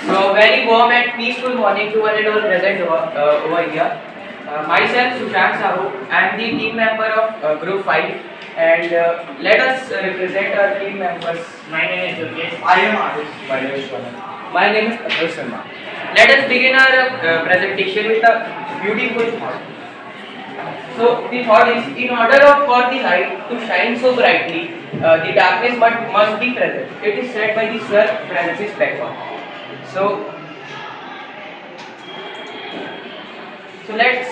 So very warm and peaceful morning to one and all present over here. Myself Sushant Sahu, I am the team member of Group 5 and let us represent our team members. My name is Yogesh. I am Arish. My name is Shwanak. My name is Atul Sharma. Let us begin our presentation with a beautiful thought. So the thought is, in order for the light to shine so brightly, the darkness must be present. It is said by the Sir Francis Bacon. So let's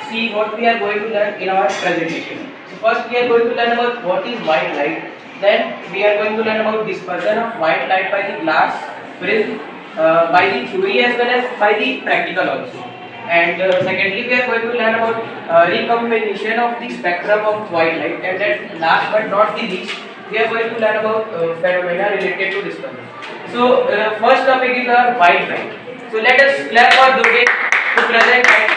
see what we are going to learn in our presentation. So first we are going to learn about what is white light. Then we are going to learn about dispersion of white light by the glass prism, by the theory as well as by the practical also. And secondly, we are going to learn about recombination of the spectrum of white light. And then last but not the least, we are going to learn about phenomena related to dispersion. So first topic is our white light. So let us clap for Durge to present white.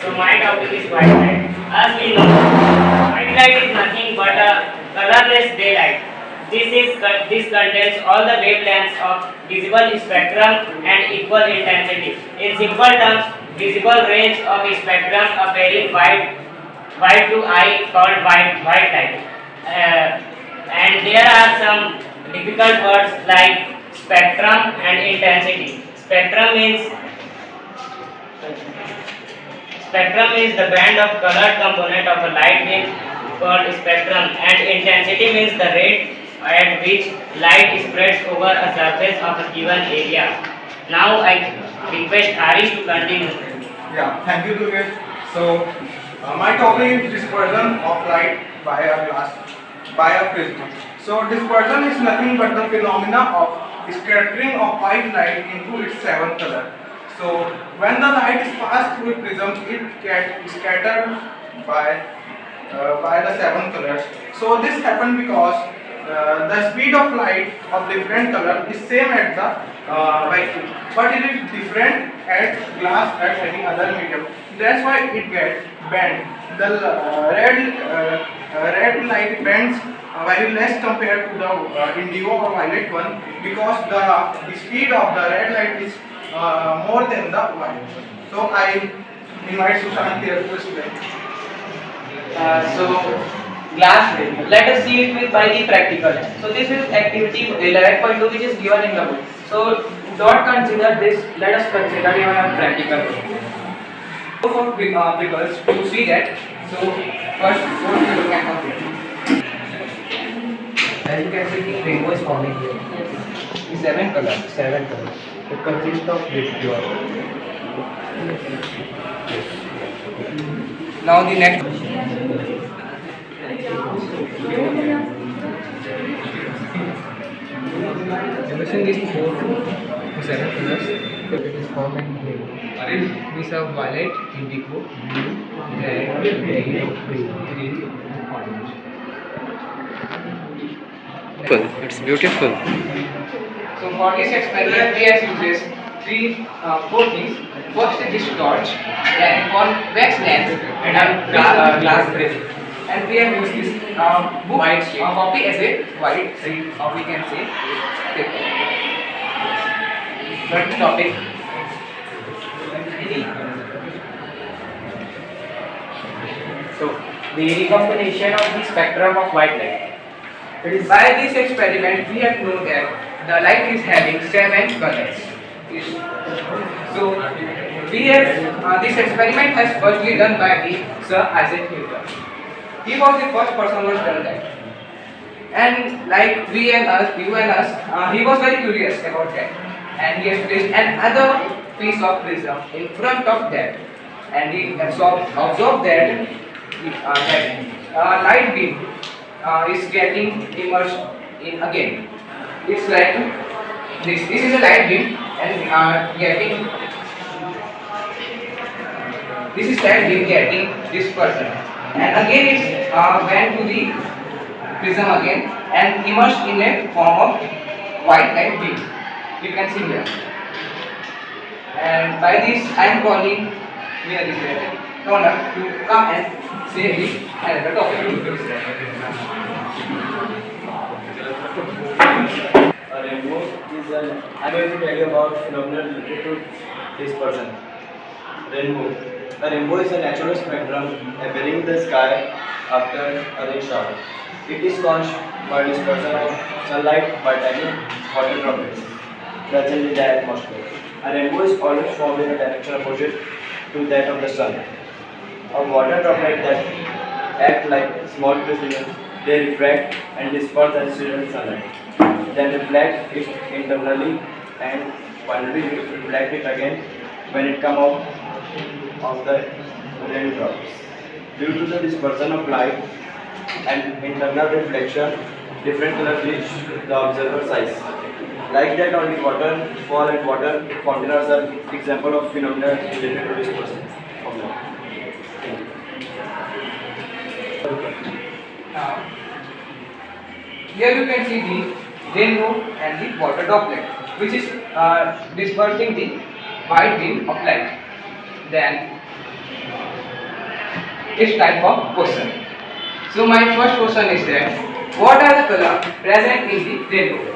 So my topic is white light. As we know, white light is nothing but a colorless daylight. This contains all the wavelengths of visible spectrum and equal intensity. In simple terms, visible range of spectrum appearing white to eye called white light. And there are some difficult words like spectrum and intensity. Spectrum is the band of colored component of a light beam called spectrum, and intensity means the rate at which light spreads over a surface of a given area. Now I request Arish to continue. Yeah, thank you, Durgesh. So, my topic is dispersion of light by a prism. So, dispersion is nothing but the phenomena of scattering of white light into its seven colors. So, when the light is passed through a prism, it gets scattered by the seven colors. So, this happens because the speed of light of different color is same at the vacuum, but it is different at glass at any other medium. That's why it gets bent. The red light bends very less compared to the indigo or violet one, because the speed of the red light is more than the white. So I invite Sushant here to explain. So glass ring. Let us see it with by the practical. So this is activity 11.2 which is given in the book. So don't consider this. Let us consider even a practical. So for because to see that, so first what we look at here. As you can see, the rainbow is forming here. The seven colors. It consists of this pure. Now the next. Using these four to seven colors, it is forming here. These are violet, indigo, blue, red, green, and orange. It's beautiful. So for this experiment, we have used four things. First is this torch, then convex lens, and a glass prism. And we have used this book, White sheet. copy as a white sheet, or we can say paper. Third topic. So the recombination of the spectrum of white light. It is by this experiment we have known that the light is having seven colors. So we have this experiment has firstly done by the Sir Isaac Newton. He was the first person who has done that. And like we and us, you and us, he was very curious about that. And he has placed another piece of prism in front of that. And he observed that light beam is getting immersed in again. It's like this. This is a light beam and getting. This is light beam getting dispersion. And again it went to the prism again and immersed in a form of white light beam. You can see here. And by this I am calling here is that Ronak to come and say the another topic. A rainbow is an. I'm going to tell you about phenomenon related to this person. Rainbow. A rainbow is a natural spectrum appearing in the sky after a rain shower. It is caused by dispersion of sunlight by tiny water droplets present in the atmosphere. A rainbow is always formed in a direction opposite to that of the sun. A water droplet that act like small crystals, they refract and disperse as student sunlight. Then reflect it internally and finally reflect it again when it come out of the raindrops. Due to the dispersion of light and internal reflection, different colors reach the observer's eyes. Like that only waterfall and water fountains are example of phenomena related to dispersion of light. Now, here you can see the rainbow and the water droplet, which is dispersing the white beam of light. Then, it's type of question. So my first question is that what are the colors present in the rainbow?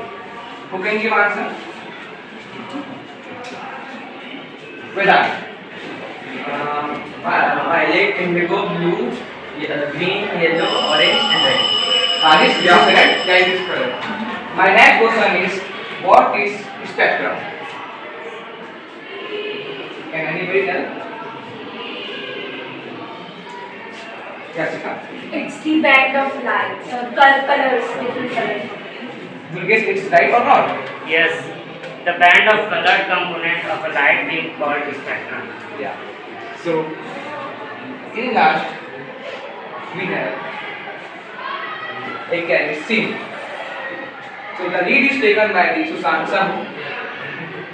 Who can give answer? Vedant. Violet, indigo, blue, green, yellow, orange, and red. This is correct. That is correct. My next question is what is spectrum? Can anybody tell? Jessica. It's the band of light, colors, different colors. You guess it's right or not? Yes, the band of colored component of a light beam called spectrum. Yeah. So, in last, we have a chemistry. So the lead is taken by the Sushant Sahu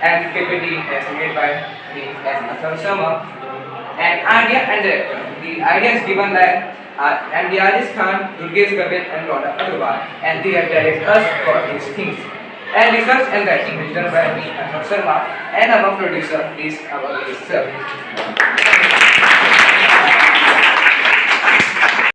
and KPD is made by the Asma Sharma and idea and director. The idea is given by MD Aziz Khan, Durgesh Gavit and Ronak Agarwal and they have directed us for these things. And research and writing is done by me, Asma Sharma, and our producer is our sir.